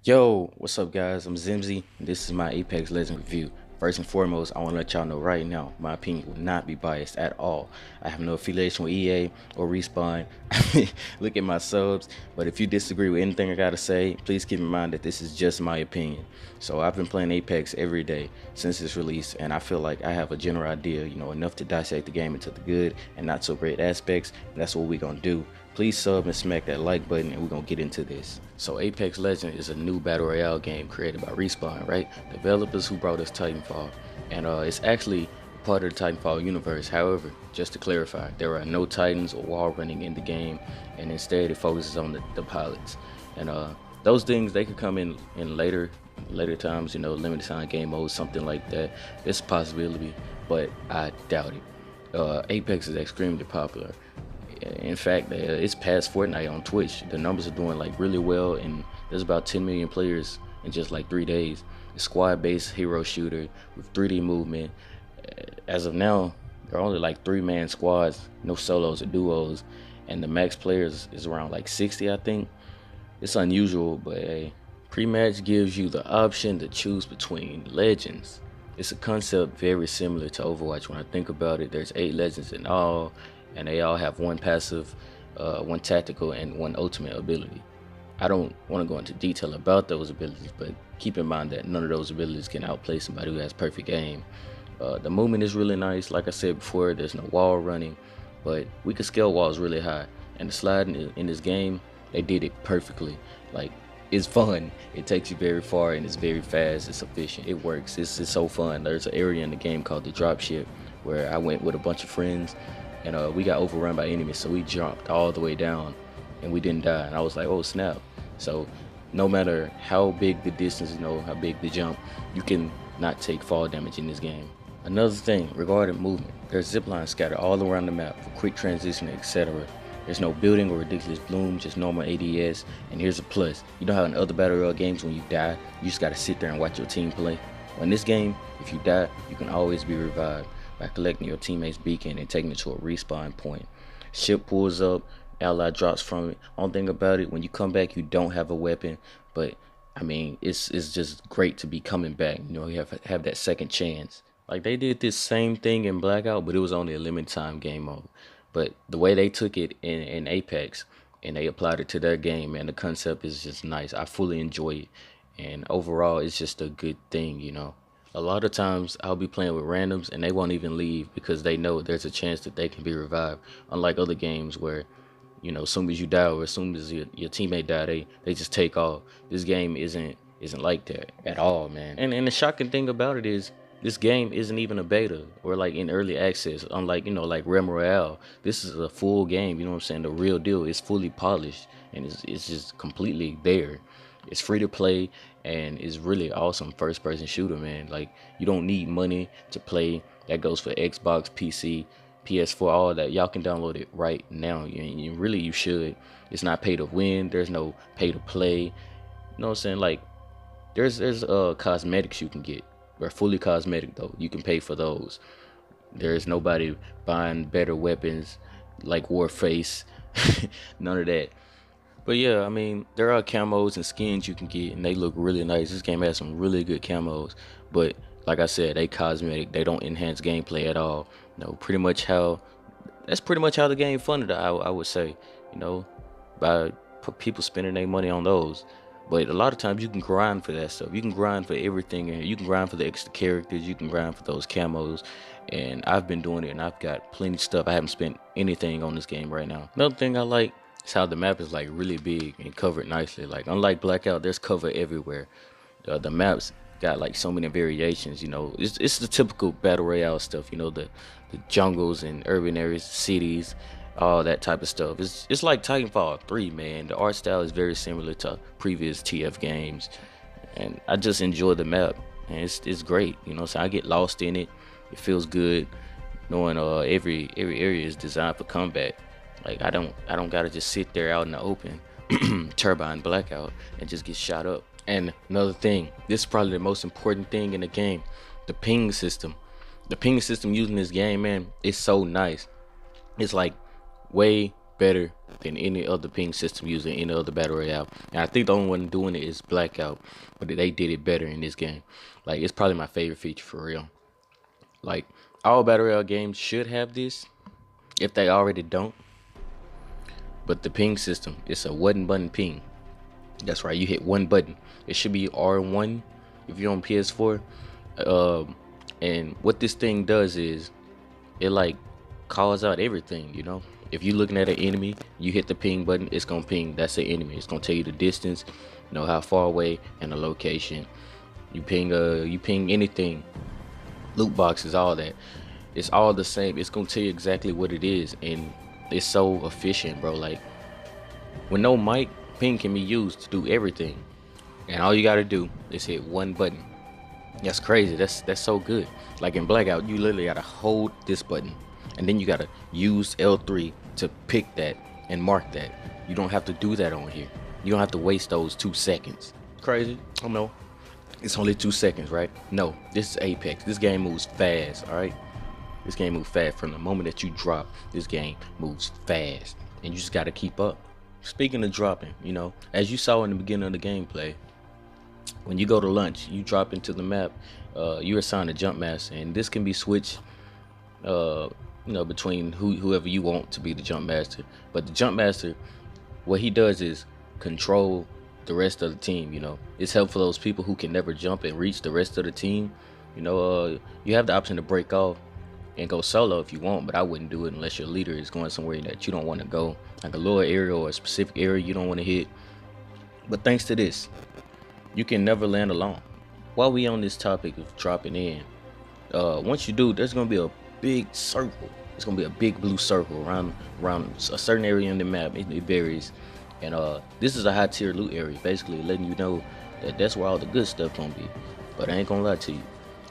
Yo, what's up guys? I'm Zimzy, and this is my Apex Legends review. First and foremost, I want to let y'all know right now, my opinion will not be biased at all. I have no affiliation with EA or Respawn. Look at my subs, but if you disagree with anything I gotta say, please keep in mind that this is just my opinion. So I've been playing Apex every day since its release, and I feel like I have a general idea, enough to dissect the game into the good and not so great aspects, and that's what we're gonna do. Please sub and smack that like button and we're gonna get into this. So Apex Legends is a new battle royale game created by Respawn, right? Developers who brought us Titanfall. And it's actually part of the Titanfall universe. However, just to clarify, there are no Titans or wall running in the game, and instead it focuses on the pilots. And those things, they could come in later times, limited time game mode, something like that. It's a possibility, but I doubt it. Apex is extremely popular. In fact, it's past Fortnite on Twitch. The numbers are doing like really well, and there's about 10 million players in just like 3 days. A squad-based hero shooter with 3D movement. As of now, there are only like 3-man squads, no solos or duos, and the max players is around like 60, I think. It's unusual, but hey, pre-match gives you the option to choose between legends. It's a concept very similar to Overwatch. When I think about it, there's 8 legends in all, and they all have one passive, one tactical, and one ultimate ability. I don't want to go into detail about those abilities, but keep in mind that none of those abilities can outplay somebody who has perfect aim. The movement is really nice. Like I said before, there's no wall running, but we can scale walls really high. And the sliding in this game, they did it perfectly. Like, it's fun. It takes you very far, and it's very fast. It's efficient. It works. It's so fun. There's an area in the game called the dropship where I went with a bunch of friends, and we got overrun by enemies, so we jumped all the way down and we didn't die, and I was like, oh snap. So no matter how big the distance, how big the jump, you can not take fall damage in this game. Another thing regarding movement, there's zip lines scattered all around the map for quick transition, etc. There's no building or ridiculous bloom, just normal ADS. And here's a plus: you know how in other battle royale games when you die, you just gotta sit there and watch your team play? Well, in this game, if you die, you can always be revived by collecting your teammate's beacon and taking it to a respawn point. Ship pulls up, ally drops from it. Only thing about it, when you come back, you don't have a weapon, but I mean, it's just great to be coming back. You have that second chance. Like, they did this same thing in Blackout, but it was only a limited time game mode. But the way they took it in Apex and they applied it to their game, man, the concept is just nice. I fully enjoy it, and overall, it's just a good thing. A lot of times I'll be playing with randoms and they won't even leave because they know there's a chance that they can be revived. Unlike other games where, as soon as you die or as soon as your teammate die, they just take off. This game isn't like that at all, man. And the shocking thing about it is this game isn't even a beta or like in early access. Unlike, like Realm Royale, this is a full game, you know what I'm saying? The real deal is fully polished, and it's just completely there. It's free to play, and it's really awesome first person shooter, man. Like, you don't need money to play. That goes for Xbox, PC, PS4, all that. Y'all can download it right now. You should. It's not pay to win. There's no pay to play. You know what I'm saying? Like, there's cosmetics you can get. They're fully cosmetic though. You can pay for those. There's nobody buying better weapons like Warface. None of that. But yeah, I mean, there are camos and skins you can get, and they look really nice. This game has some really good camos, but like I said, they cosmetic. They don't enhance gameplay at all. That's pretty much how the game funded, I would say, by people spending their money on those. But a lot of times you can grind for that stuff. You can grind for everything, and you can grind for the extra characters. You can grind for those camos, and I've been doing it, and I've got plenty of stuff. I haven't spent anything on this game right now. Another thing I like, it's how the map is like really big and covered nicely. Like, unlike Blackout, there's cover everywhere. The maps got like so many variations. It's the typical battle royale stuff. The jungles and urban areas, cities, all that type of stuff. It's like Titanfall 3, man. The art style is very similar to previous TF games, and I just enjoy the map, and it's great. So I get lost in it. It feels good knowing every area is designed for combat. Like, I don't gotta just sit there out in the open, turbine Blackout, and just get shot up. And another thing, this is probably the most important thing in the game: the ping system. The ping system using this game, man, is so nice. It's like way better than any other ping system using any other battle royale. And I think the only one doing it is Blackout, but they did it better in this game. Like, it's probably my favorite feature for real. Like, all battle royale games should have this if they already don't. But the ping system, it's a one button ping. That's right, you hit one button. It should be R1 if you're on PS4. And what this thing does is it like calls out everything, you know. If you're looking at an enemy, you hit the ping button, it's gonna ping. That's the enemy. It's gonna tell you the distance, you know, how far away, and the location. You ping anything, loot boxes, all that. It's all the same. It's gonna tell you exactly what it is, and it's so efficient, bro. Like, with no mic, ping can be used to do everything, and all you gotta do is hit one button. That's crazy. That's so good. Like in Blackout, you literally gotta hold this button, and then you gotta use L3 to pick that and mark that. You don't have to do that on here. You don't have to waste those 2 seconds. Crazy? I know. It's only 2 seconds, right? No, this is Apex. This game moves fast, all right? This game moves fast. From the moment that you drop, this game moves fast, and you just gotta keep up. Speaking of dropping, you know, as you saw in the beginning of the gameplay, when you go to lunch, you drop into the map, you're assigned a jump master, and this can be switched, you know, between whoever you want to be the jump master. But the jump master, what he does is control the rest of the team. You know, it's helpful for those people who can never jump and reach the rest of the team. You know, you have the option to break off and go solo if you want, but I wouldn't do it unless your leader is going somewhere that you don't want to go, like a lower area or a specific area you don't want to hit. But thanks to this, you can never land alone. While we on this topic of dropping in, once you do, there's gonna be a big circle. It's gonna be a big blue circle around a certain area in the map. It varies, and this is a high tier loot area, basically letting you know that that's where all the good stuff gonna be. But I ain't gonna lie to you,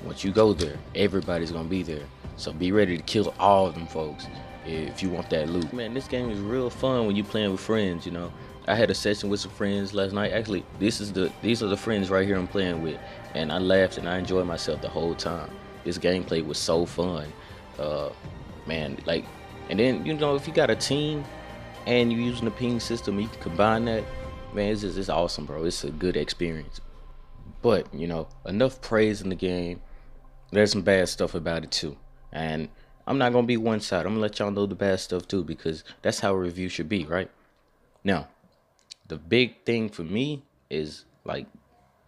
once you go there, everybody's gonna be there. So be ready to kill all of them folks if you want that loot. Man, this game is real fun when you playing with friends, you know. I had a session with some friends last night. Actually, these are the friends right here I'm playing with, and I laughed and I enjoyed myself the whole time. This gameplay was so fun, man. Like, and then, you know, if you got a team and you're using the ping system, you can combine that. Man, it's awesome, bro. It's a good experience. But, you know, enough praise in the game. There's some bad stuff about it too, and I'm not gonna be one side. I'm gonna let y'all know the bad stuff too, because that's how a review should be, right? Now, the big thing for me is, like,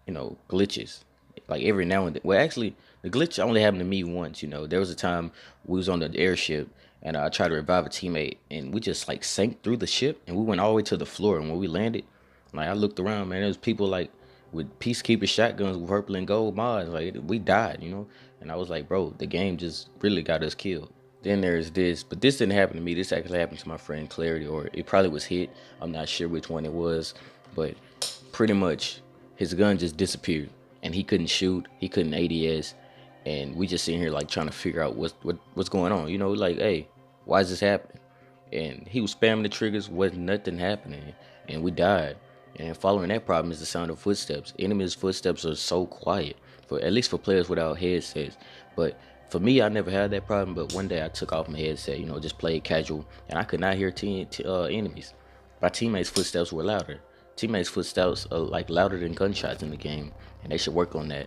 you know, glitches. Like every now and then. Well, actually, the glitch only happened to me once. You know, there was a time we was on the airship, and I tried to revive a teammate, and we just like sank through the ship, and we went all the way to the floor. And when we landed, like, I looked around, man, there was people like with peacekeeper shotguns with purple and gold mods. Like, we died, you know. And I was like, bro, the game just really got us killed. Then there's this, but this didn't happen to me. This actually happened to my friend Clarity, or it probably was hit. I'm not sure which one it was, but pretty much his gun just disappeared, and he couldn't shoot, he couldn't ADS, and we just sitting here like trying to figure out what's going on. You know, like, hey, why is this happening? And he was spamming the triggers, wasn't nothing happening, and we died. And following that problem is the sound of footsteps. Enemies' footsteps are so quiet, for at least for players without headsets. But for me, I never had that problem. But one day I took off my headset, you know, just played casual, and I could not hear enemies. My teammates' footsteps were louder. Teammates' footsteps are like louder than gunshots in the game, and they should work on that.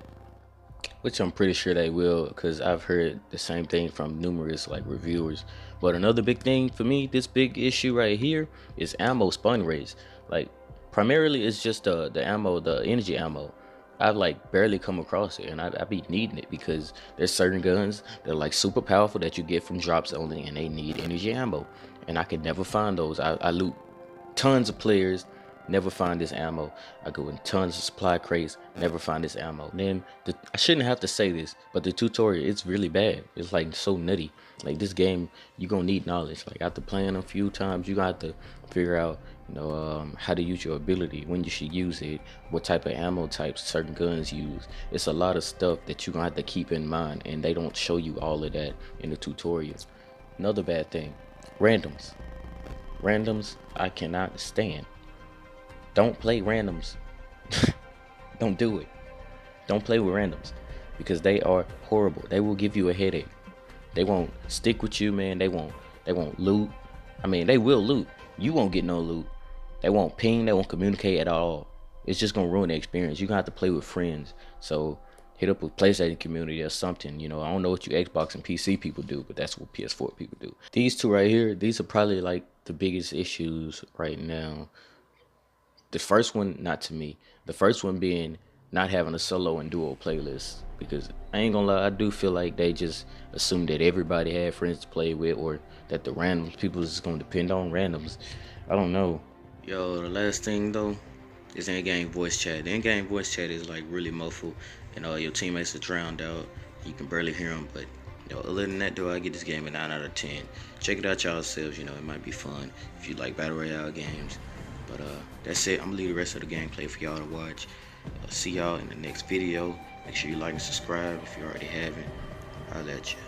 Which I'm pretty sure they will, because I've heard the same thing from numerous like reviewers. But another big thing for me, this big issue right here, is ammo spawn rates. Like, primarily it's just the ammo, the energy ammo. I've like barely come across it, and I be needing it, because there's certain guns that are like super powerful that you get from drops only, and they need energy ammo, and I could never find those. I loot tons of players, never find this ammo. I go in tons of supply crates, never find this ammo. And then I shouldn't have to say this, but the tutorial, it's really bad. It's like so nutty. Like, this game, you're gonna need knowledge. Like, after playing a few times, you got to figure out, you know, how to use your ability, when you should use it, what type of ammo types certain guns use. It's a lot of stuff that you're gonna have to keep in mind, and they don't show you all of that in the tutorials. Another bad thing, randoms. Randoms, I cannot stand. Don't play randoms. Don't do it. Don't play with randoms, because they are horrible. They will give you a headache. They won't stick with you, man. They won't loot. I mean, they will loot, You won't get no loot. They won't ping, they won't communicate at all. It's just gonna ruin the experience. You're gonna have to play with friends. So hit up a PlayStation community or something. You know, I don't know what you Xbox and PC people do, but that's what PS4 people do. These two right here, these are probably like the biggest issues right now. The first one, not to me. The first one being not having a solo and duo playlist. Because I ain't gonna lie, I do feel like they just assume that everybody had friends to play with, or that the random people is gonna depend on randoms. I don't know. Yo, the last thing though is in-game voice chat. The in-game voice chat is like really muffled, and all your teammates are drowned out. You can barely hear them, but other than that, though, I get this game a 9 out of 10. Check it out yourselves. It might be fun if you like battle royale games. But that's it. I'm gonna leave the rest of the gameplay for y'all to watch. See y'all in the next video. Make sure you like and subscribe if you already haven't. I'll let you.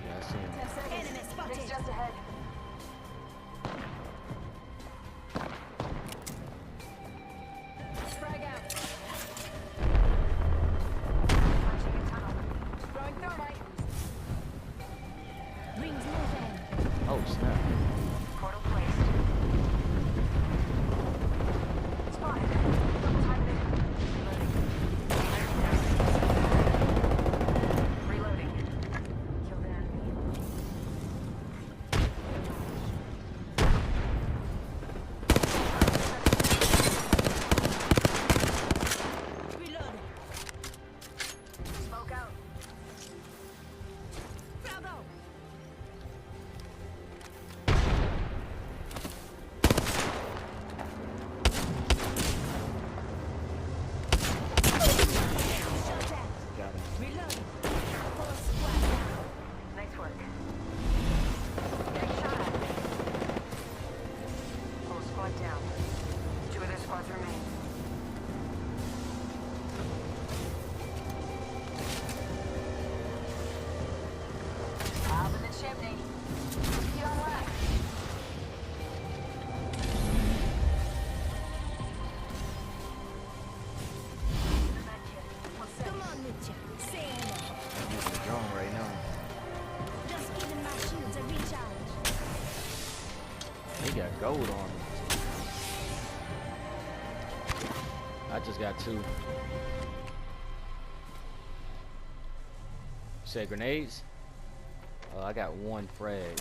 Yeah, I see him. Enemy spotted. Just ahead. Frag out. Punching a tunnel. Throwing thermite. Rings moving. Oh snap. Portal placed. Spotted. Double time it. Reloading. Killed an enemy. Reloading. Smoke out. Bravo. Got him. Reloading. Full squad down. Nice work. Getting shot at. Full squad down. 2 other squads remain. Up in the chimney. Get on left. Come on, Mitcha. Say hello. I'm using the drone right now. Just giving my shields a recharge. He got gold on him. I just got 2. You said grenades? I got 1 frag.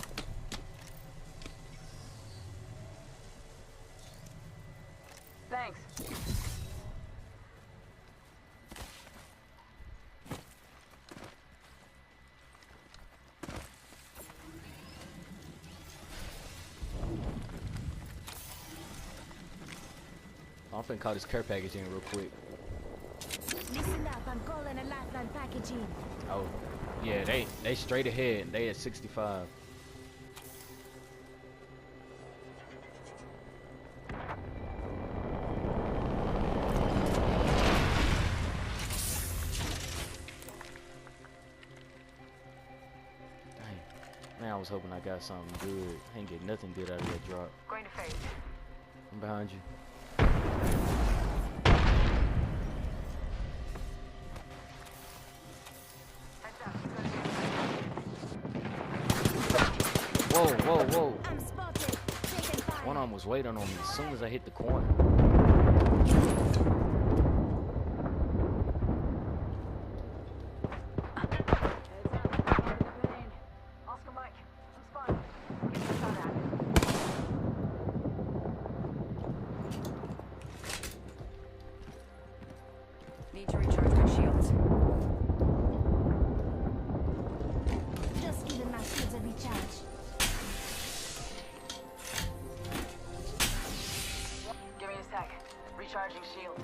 Thanks. I'm finna call this care package in real quick. Listen up, I'm calling a lifeline package in. Oh, yeah, they straight ahead. They at 65. Dang. Man, I was hoping I got something good. I ain't get nothing good out of that drop. Going to phase. I'm behind you. Heads up. Whoa, whoa, whoa. I'm spotted. Taking fire. One of them was waiting on me as soon as I hit the corner. Oscar Mike, I'm spotted. Get shot at. Need to recharge my shields. Just giving my shields a recharge. Give me a sec. Recharging shield.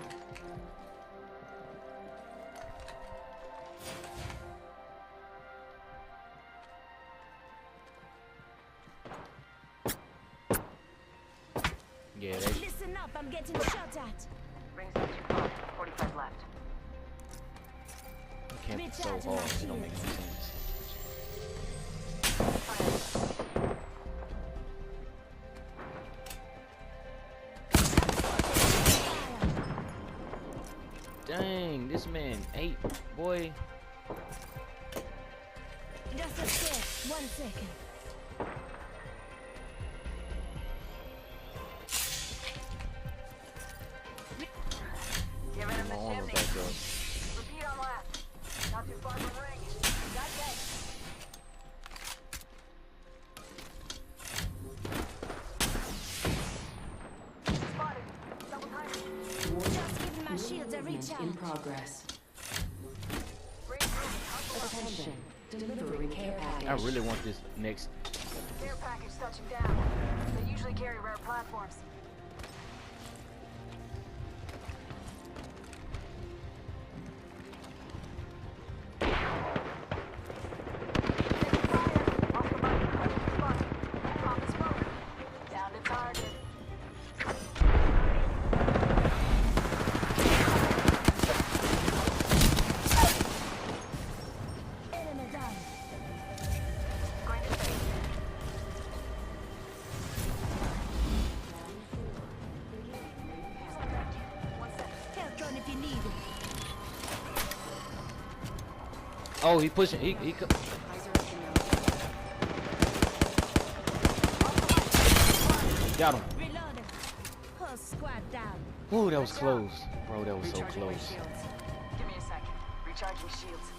Yeah, they Listen up, I'm getting shot at. Rings not too far. 45 left. camping so hard. It don't make any sense. Dang, this man ate, boy. Just a sec. 1 second. Giving him My the armor chimney. back up. Repeat on left. Not too far from ring. Got that. Spotted. Double timing. Just giving my shields a Movement in recharge. progress. Ring moving. Hustle up. Attention. Delivering care package. I really want this next. Care package touching down. They usually carry rare platforms. Down to target. Enemy down. Going to space. One second. Help drone if you need it. Oh, he pushing. He. Got him. Reloading. Whole squad down. Ooh, that was close, bro. That was so Recharging my close. shields. Give me a second. Recharging shields.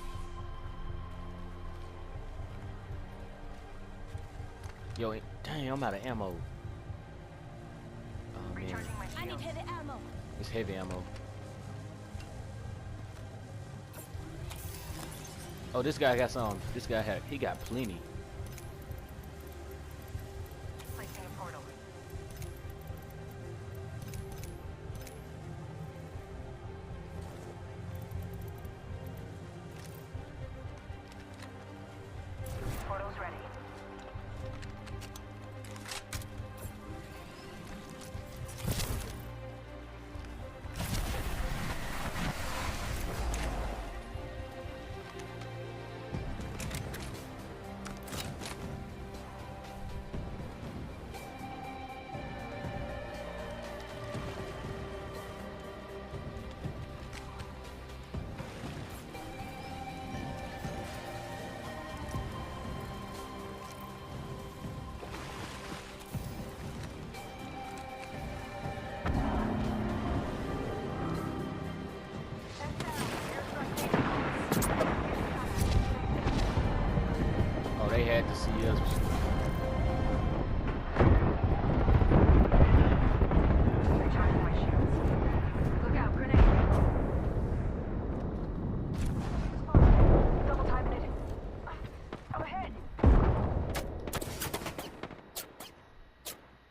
Yo, dang, I'm out of ammo. Oh man, Recharging my I need shields. heavy ammo. it's heavy ammo. Oh, this guy got some. This guy he got plenty. Placing a portal. Portal's ready. Oh, they had to see us. Recharging my shields. Look out, grenade. Double timing it. I'm ahead.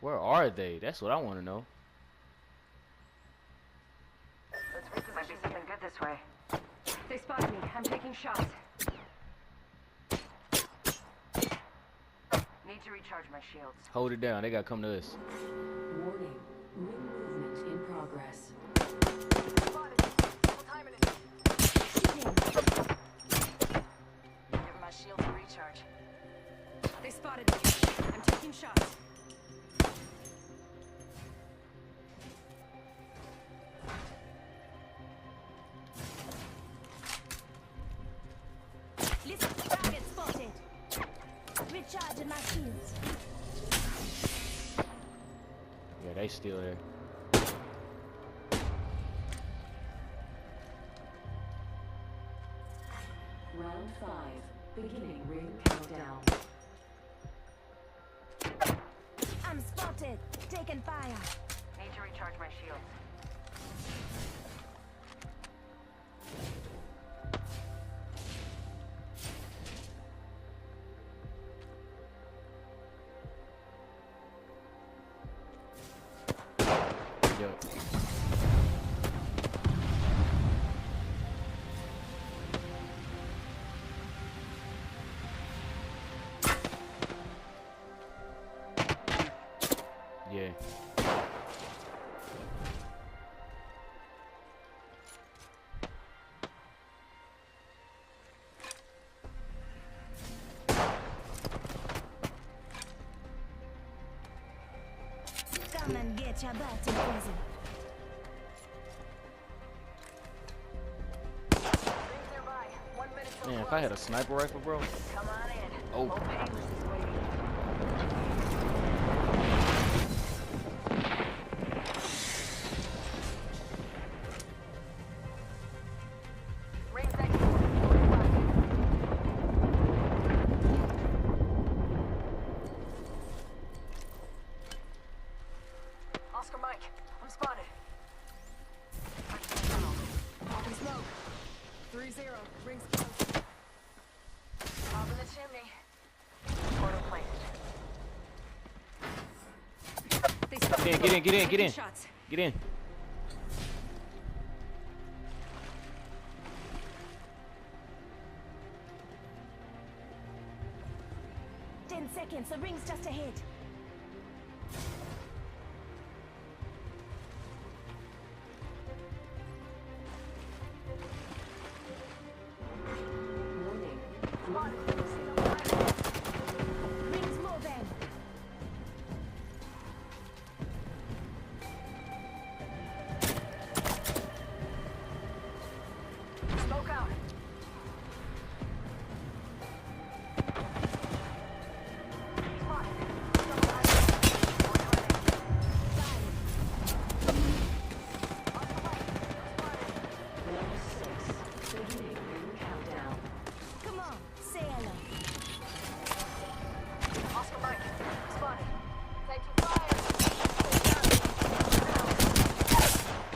Where are they? That's what I want to know. Might be something good this way. They spotted me. I'm taking shots. Need to recharge my shields. Hold it down. They gotta come to us. Warning. Ring movement in progress. Spotted. Double timing it. Shooting. Giving my shields a recharge. They spotted me. I'm taking shots. Listen, target spotted. Recharging my shields. Yeah, they still there. Round 5. Beginning ring countdown. I'm spotted. Taking fire. Need to recharge my shields. Yo. Yeah. Come and get your butt in prison. Rings nearby. 1 minute till Man, if close. I had a sniper rifle, bro. Come on in. Oh, Painless is waiting. Rings next door. Oscar Mike, I'm spotted. Open smoke. 3-0. Rings close. Top of the chimney. Portal placed. They spotted get in, get in, get in, get in. shots. Get in. Ten seconds. The ring's just ahead. Warning. Rings moving. Smoke out. Round 6. Beginning ring countdown. Come on. Say hello. Oscar Mike, spotted. Taking fire.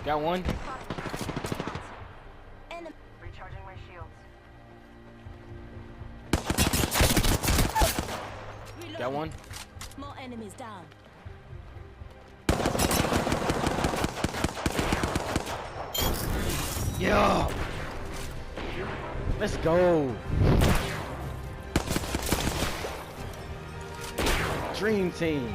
Got one. Enemy. Recharging my shields. Reload. Got one. More enemies down. Yeah. Let's go. Dream team.